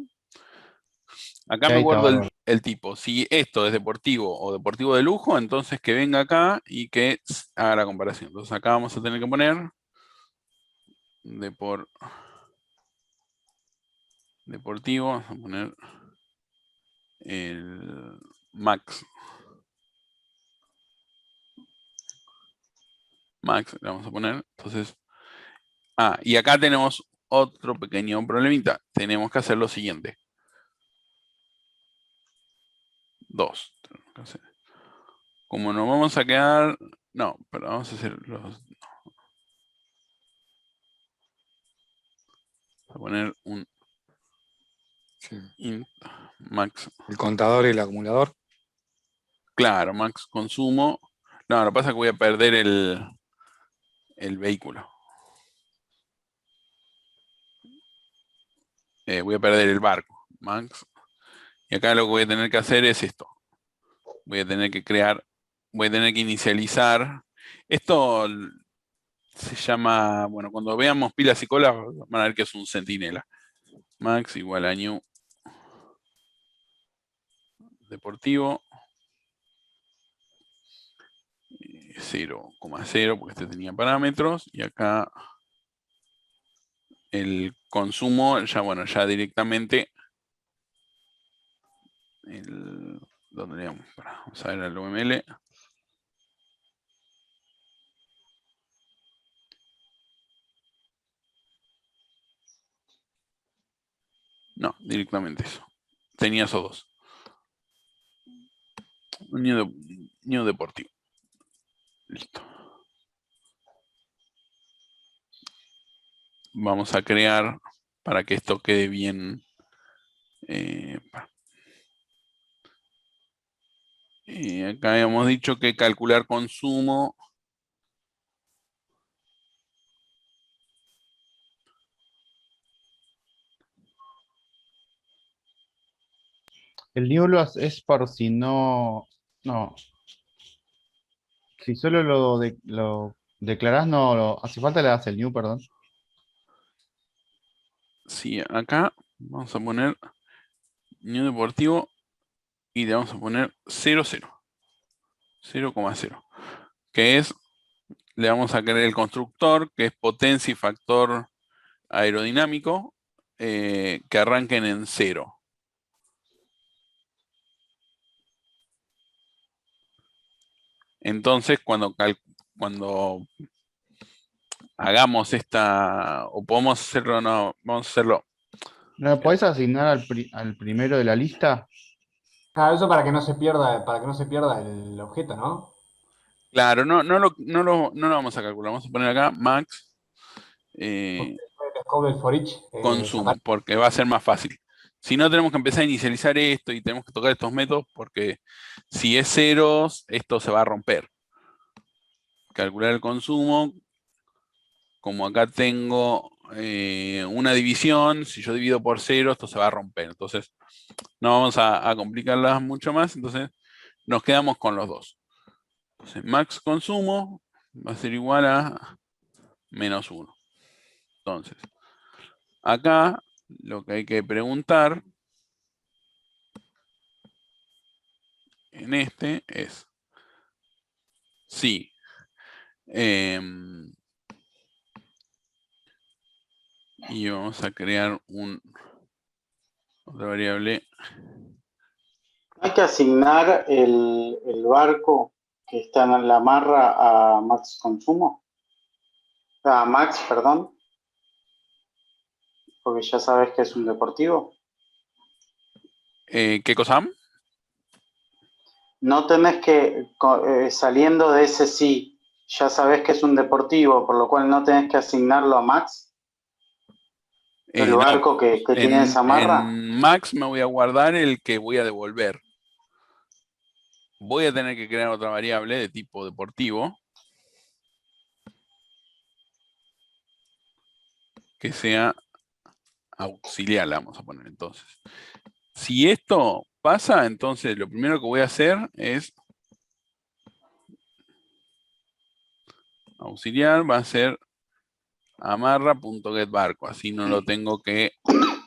Acá me guardo el tipo. Si esto es deportivo o deportivo de lujo, entonces que venga acá y que haga la comparación. Entonces acá vamos a tener que poner deportivo, vamos a poner el max. Max le vamos a poner. Entonces, y acá tenemos otro pequeño problemita. Tenemos que hacer lo siguiente. 2. Como nos vamos a quedar... No, pero vamos a hacer los... a poner un int max. El contador y el acumulador. Claro, max consumo. No, lo que pasa es que voy a perder el vehículo. Voy a perder el barco. Max. Y acá lo que voy a tener que hacer es esto. Voy a tener que crear, voy a tener que inicializar. Esto se llama, bueno, cuando veamos pilas y colas van a ver que es un centinela. Max igual a new deportivo 0,0 porque este tenía parámetros y acá el consumo ya, bueno, ya directamente ¿dónde le damos? Vamos a ver el UML. No, directamente eso. Tenía esos dos. Un niño deportivo. Listo. Vamos a crear para que esto quede bien. Acá habíamos dicho que calcular consumo. El new es por si no. No. Si solo lo declarás, no hace falta le das el new, perdón. Sí, acá vamos a poner new deportivo y le vamos a poner 0,0. 0,0. Que es, le vamos a crear el constructor, que es potencia y factor aerodinámico, que arranquen en 0. Entonces, cuando hagamos esta, o podemos hacerlo, no, vamos a hacerlo. ¿No podés asignar al primero de la lista? Claro, eso para que no se pierda el objeto, ¿no? Claro, no lo vamos a calcular, vamos a poner acá max El scope del for each, consumo, porque va a ser más fácil. Si no, tenemos que empezar a inicializar esto y tenemos que tocar estos métodos, porque si es ceros, esto se va a romper. Calcular el consumo, como acá tengo una división, si yo divido por 0, esto se va a romper. Entonces, no vamos a complicarlas mucho más, entonces nos quedamos con los dos. Entonces, max consumo va a ser igual a -1. Entonces, acá lo que hay que preguntar en este es si y vamos a crear otra variable. Hay que asignar el barco que está en la amarra a max consumo. A max, perdón. Porque ya sabes que es un deportivo. ¿Qué cosa? No tenés que, saliendo de ese sí, ya sabes que es un deportivo, por lo cual no tenés que asignarlo a max. El barco No, que tiene esa amarra. En max me voy a guardar el que voy a devolver. Voy a tener que crear otra variable de tipo deportivo que sea auxiliar, la vamos a poner entonces. Si esto pasa, entonces lo primero que voy a hacer es auxiliar, va a ser amarra.getBarco, así no lo tengo que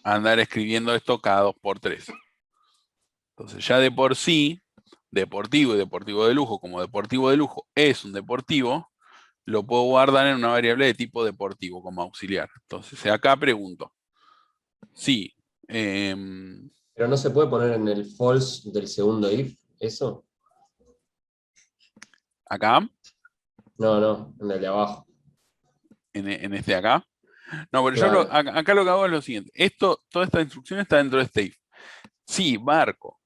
andar escribiendo esto cada 2×3. Entonces ya de por sí, deportivo y deportivo de lujo, como deportivo de lujo es un deportivo, lo puedo guardar en una variable de tipo deportivo como auxiliar. Entonces acá pregunto, sí. Pero no se puede poner en el false del segundo if, ¿eso? ¿Acá? No, en el de abajo. ¿En este de acá? No, pero Claro. yo acá lo que hago es lo siguiente. Toda esta instrucción está dentro de este if. Si barco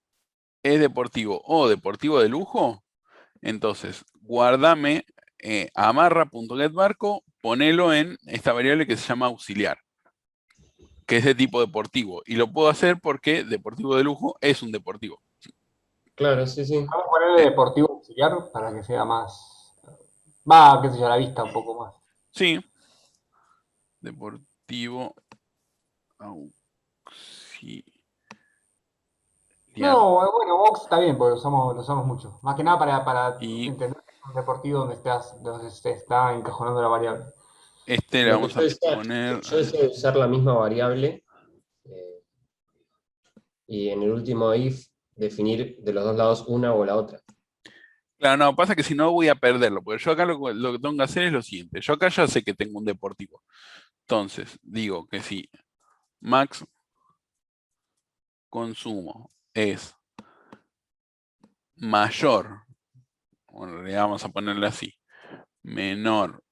es deportivo o deportivo de lujo, entonces guardame amarra.getBarco, ponelo en esta variable que se llama auxiliar. que es de tipo deportivo. Y lo puedo hacer porque deportivo de lujo es un deportivo. Claro, sí, sí. Vamos a ponerle deportivo auxiliar para que sea más. Va, qué sé yo, a la vista un poco más. Sí. Deportivo auxiliar. No, bueno, box está bien, porque lo usamos mucho. Más que nada para Y entender que es un deportivo donde se está encajonando la variable. este le Lo que vamos a yo decía, poner. yo deseo usar la misma variable y en el último if definir de los dos lados una o la otra. Claro, no, pasa que si no voy a perderlo, porque yo acá lo que tengo que hacer es lo siguiente. Yo acá ya sé que tengo un deportivo. Entonces, digo que si max consumo es mayor, bueno, le vamos a ponerle así, menor,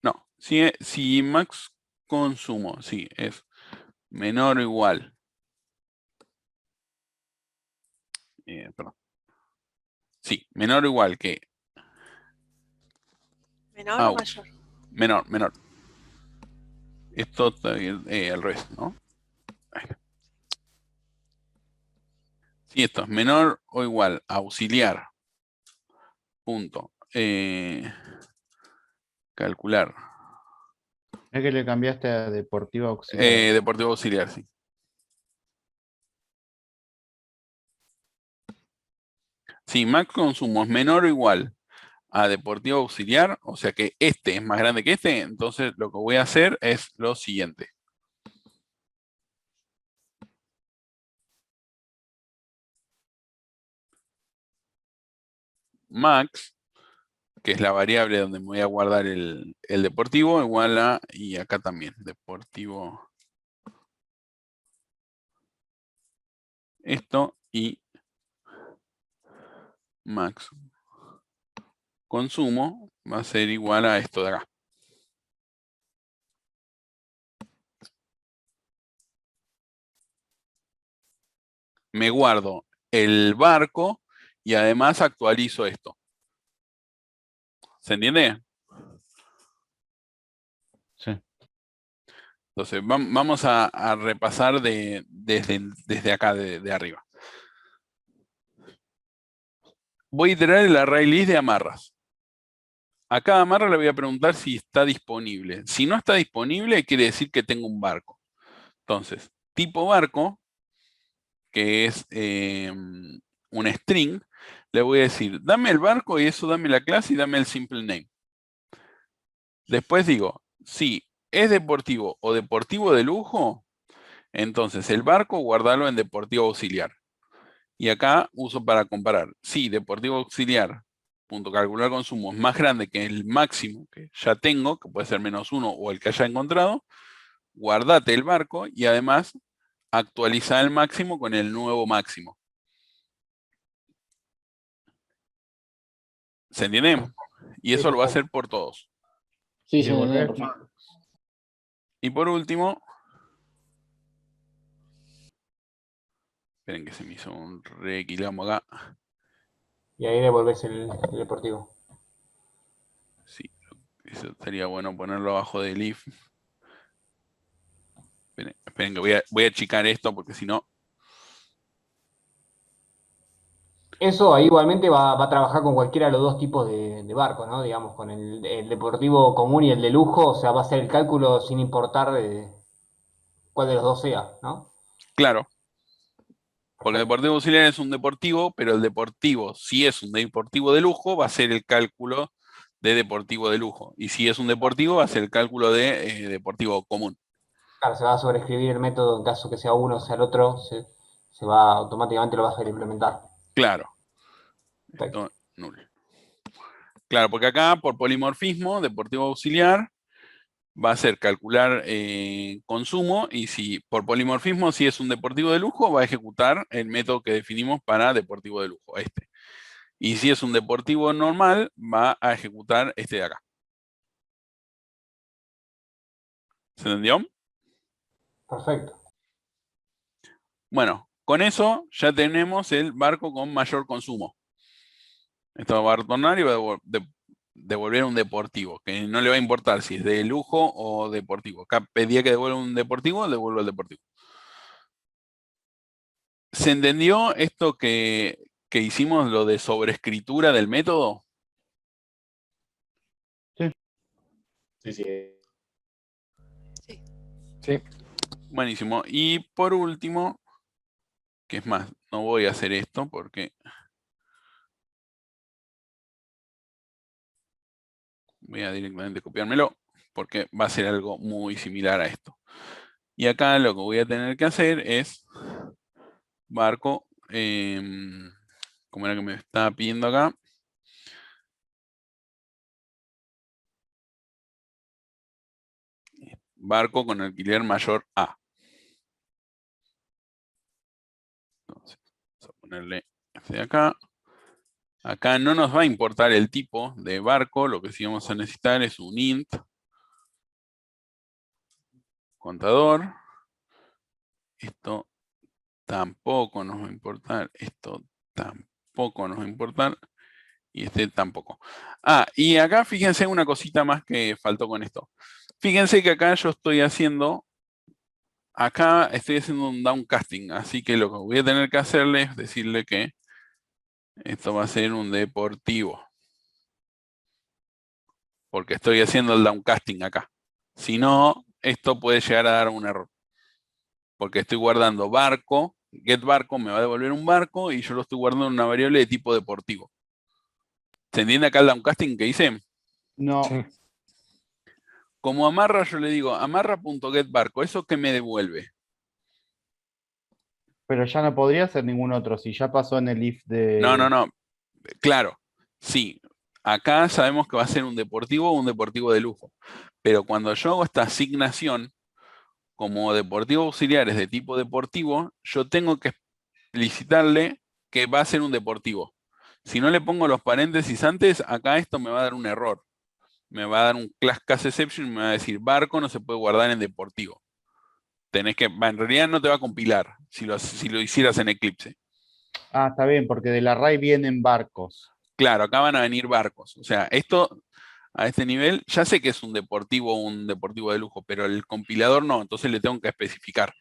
no, si max consumo, sí, es menor o igual, perdón, sí, menor o igual que ¿Menor o mayor? menor. Esto está bien, al revés, ¿no? Ahí está. Si esto es menor o igual a auxiliar, punto, calcular. Es que le cambiaste a deportivo auxiliar. Deportivo auxiliar, sí. Si max consumo es menor o igual a deportivo auxiliar, o sea que este es más grande que este, entonces lo que voy a hacer es lo siguiente. Max, que es la variable donde me voy a guardar el deportivo, igual a, y acá también, deportivo. Esto y max consumo va a ser igual a esto de acá. Me guardo el barco y además actualizo esto. ¿Se entiende? Sí. Entonces, vamos a repasar desde acá, de arriba. Voy a iterar el array list de amarras. A cada amarra le voy a preguntar si está disponible. Si no está disponible, quiere decir que tengo un barco. Entonces, tipo barco, que es un string, le voy a decir, dame el barco y eso dame la clase y dame el simple name. Después digo, si es deportivo o deportivo de lujo, entonces el barco guardalo en deportivo auxiliar. Y acá uso para comparar. Si deportivo auxiliar, punto calcular consumo, es más grande que el máximo que ya tengo, que puede ser -1 o el que haya encontrado, guardate el barco y además actualiza el máximo con el nuevo máximo. ¿Se entiende? Y eso lo va a hacer por todos. Sí, se entiende, perfecto. Y por último, esperen que se me hizo un requilamo acá. Y ahí devolves el deportivo. Sí, eso estaría bueno ponerlo abajo del if. Esperen que voy a achicar esto porque si no... Eso ahí igualmente va a trabajar con cualquiera de los dos tipos de barcos, ¿no? Digamos, con el deportivo común y el de lujo, o sea, va a ser el cálculo sin importar cuál de los dos sea, ¿no? Claro. Porque el deportivo auxiliar es un deportivo, pero el deportivo, si es un deportivo de lujo, va a ser el cálculo de deportivo de lujo. Y si es un deportivo, va a ser el cálculo de deportivo común. Claro, se va a sobreescribir el método en caso que sea uno o sea el otro, se va automáticamente lo vas a implementar. Claro. Esto, null. Claro, porque acá por polimorfismo, deportivo auxiliar va a ser calcular consumo y si por polimorfismo, si es un deportivo de lujo, va a ejecutar el método que definimos para deportivo de lujo, este. Y si es un deportivo normal, va a ejecutar este de acá. ¿Se entendió? Perfecto. Bueno, con eso ya tenemos el barco con mayor consumo. Esto va a retornar y va a devolver un deportivo, que no le va a importar si es de lujo o deportivo. Acá pedía que devuelva un deportivo, devuelvo el deportivo. ¿Se entendió esto que hicimos, lo de sobreescritura del método? Sí, sí. Sí. Buenísimo. Y por último, que es más, no voy a hacer esto porque voy a directamente copiármelo, porque va a ser algo muy similar a esto. Y acá lo que voy a tener que hacer es barco, como era que me estaba pidiendo acá. Barco con alquiler mayor a. Entonces, vamos a ponerle este de acá. Acá no nos va a importar el tipo de barco, lo que sí vamos a necesitar es un int contador. Esto tampoco nos va a importar, esto tampoco nos va a importar, y este tampoco. Ah, y acá fíjense una cosita más que faltó con esto. Fíjense que acá yo estoy haciendo un downcasting, así que lo que voy a tener que hacerle es decirle que esto va a ser un deportivo. Porque estoy haciendo el downcasting acá. Si no, esto puede llegar a dar un error. Porque estoy guardando barco, getBarco me va a devolver un barco y yo lo estoy guardando en una variable de tipo deportivo. ¿Se entiende acá el downcasting que hice? No. Sí. Como amarra, yo le digo amarra.getBarco, ¿eso qué me devuelve? Pero ya no podría ser ningún otro, si ya pasó en el if de... No. Claro, sí. Acá sabemos que va a ser un deportivo o un deportivo de lujo. Pero cuando yo hago esta asignación, como deportivo auxiliares de tipo deportivo, yo tengo que explicitarle que va a ser un deportivo. Si no le pongo los paréntesis antes, acá esto me va a dar un error. Me va a dar un class case exception y me va a decir barco no se puede guardar en deportivo. En realidad no te va a compilar si lo hicieras en Eclipse. Ah, está bien, porque del array vienen barcos. Claro, acá van a venir barcos. O sea, esto a este nivel, ya sé que es un deportivo de lujo, pero el compilador no, entonces le tengo que especificar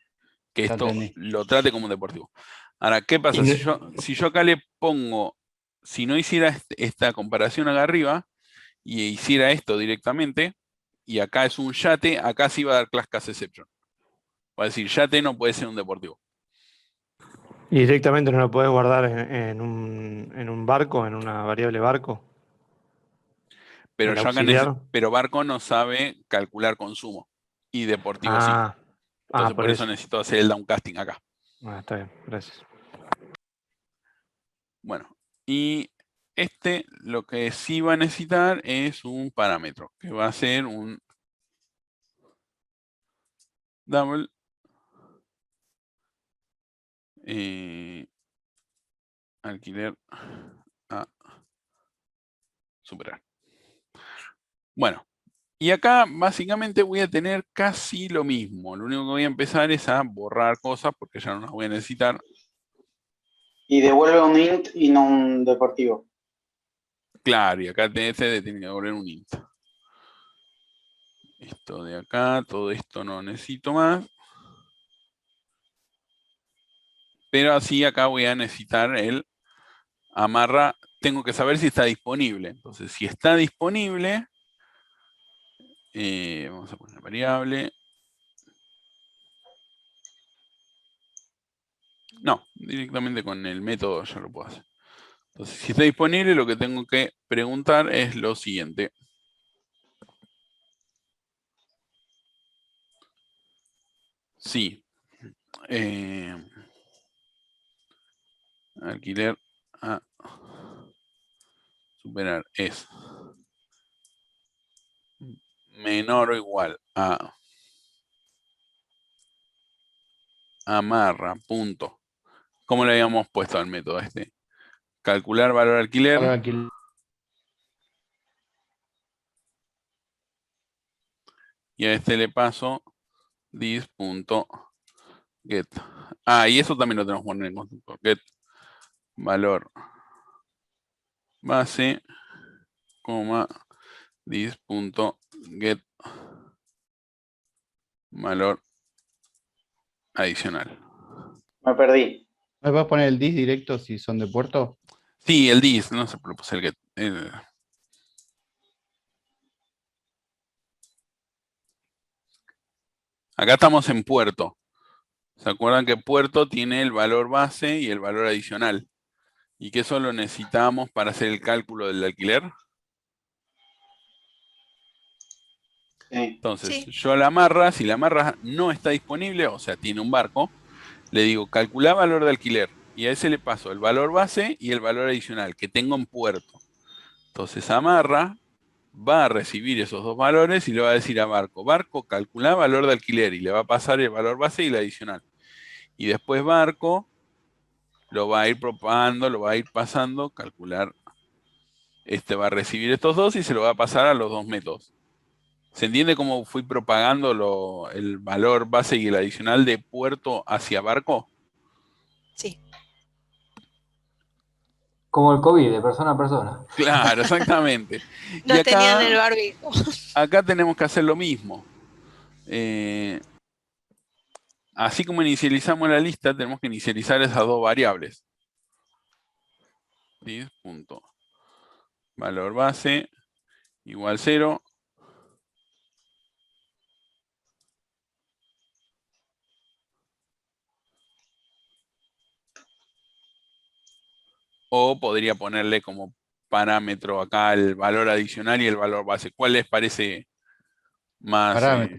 que Ya esto entendí. lo trate como un deportivo. Ahora, ¿qué pasa? Si yo acá le pongo, si no hiciera esta comparación acá arriba, y hiciera esto directamente, y acá es un yate, acá sí va a dar class case exception. Va a decir, yate no puede ser un deportivo. ¿Y directamente no lo puedes guardar en un barco, en una variable barco? Pero ¿El yo acá auxiliar? pero barco no sabe calcular consumo. Y deportivo sí. Ah, Entonces por por eso eso. necesito hacer el downcasting acá. Ah, está bien, gracias. Bueno, y lo que sí va a necesitar es un parámetro, que va a ser un double alquiler a superar. Bueno, y acá básicamente voy a tener casi lo mismo. Lo único que voy a empezar es a borrar cosas porque ya no las voy a necesitar. Y devuelve un int y no un deportivo. Claro, y acá tiene que devolver un int. Esto de acá, todo esto no necesito más. Pero así acá voy a necesitar el amarra. Tengo que saber si está disponible. Entonces, si está disponible, vamos a poner variable. No, directamente con el método ya lo puedo hacer. Entonces, si está disponible, lo que tengo que preguntar es lo siguiente. Sí. Alquiler a superar es menor o igual a amarra, punto. ¿Cómo le habíamos puesto al método este? Calcular valor alquiler. Y a este le paso this.get. Ah, y eso también lo tenemos que poner en constructor. Get valor base, coma, This.get valor adicional. Me perdí. ¿Me puedes poner el dis directo si son de puerto? Sí, el dis, no se propuse el get. Acá estamos en puerto. ¿Se acuerdan que puerto tiene el valor base y el valor adicional? ¿Y que eso lo necesitamos para hacer el cálculo del alquiler? Entonces, yo la amarra, si la amarra no está disponible, o sea, tiene un barco, le digo, calcula valor de alquiler. Y a ese le paso el valor base y el valor adicional que tengo en puerto. Entonces, amarra, va a recibir esos dos valores y le va a decir a barco, barco, calcula valor de alquiler. Y le va a pasar el valor base y el adicional. Y después barco lo va a ir propagando, lo va a ir pasando, calcular. Va a recibir estos dos y se lo va a pasar a los dos métodos. ¿Se entiende cómo fui propagando el valor base y el adicional de puerto hacia barco? Sí. Como el COVID, de persona a persona. Claro, exactamente. No y acá, tenían el barbijo. Acá tenemos que hacer lo mismo. Así como inicializamos la lista, tenemos que inicializar esas dos variables. ¿Sí? Punto. Valor base igual 0. O podría ponerle como parámetro acá el valor adicional y el valor base. ¿Cuál les parece más? Parámetro.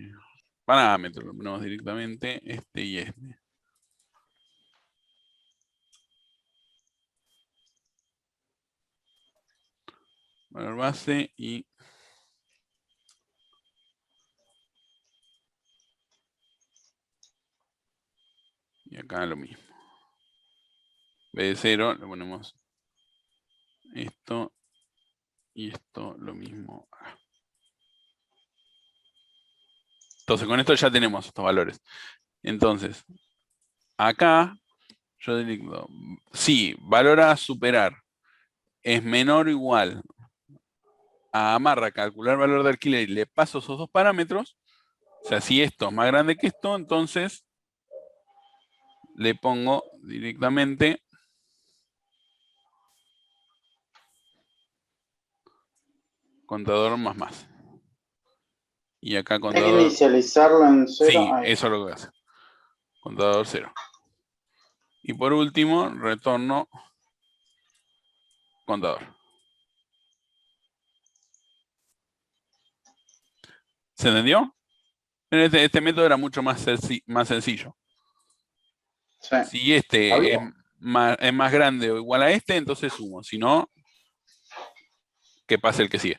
Parámetro, lo ponemos directamente, este y este. Valor base y acá lo mismo. En vez de 0 le ponemos esto y esto lo mismo acá. Entonces con esto ya tenemos estos valores. Entonces, acá yo digo, si valor a superar es menor o igual a amarra calcular valor de alquiler y le paso esos dos parámetros, o sea, si esto es más grande que esto, entonces le pongo directamente contador más. Y acá contador... ¿Hay que inicializarlo en 0? Sí, eso es lo que voy a hacer. Contador 0. Y por último, retorno contador. ¿Se entendió? Este método era mucho más sencillo. Sí. Si este es más grande o igual a este, entonces sumo. Si no, que pase el que sigue.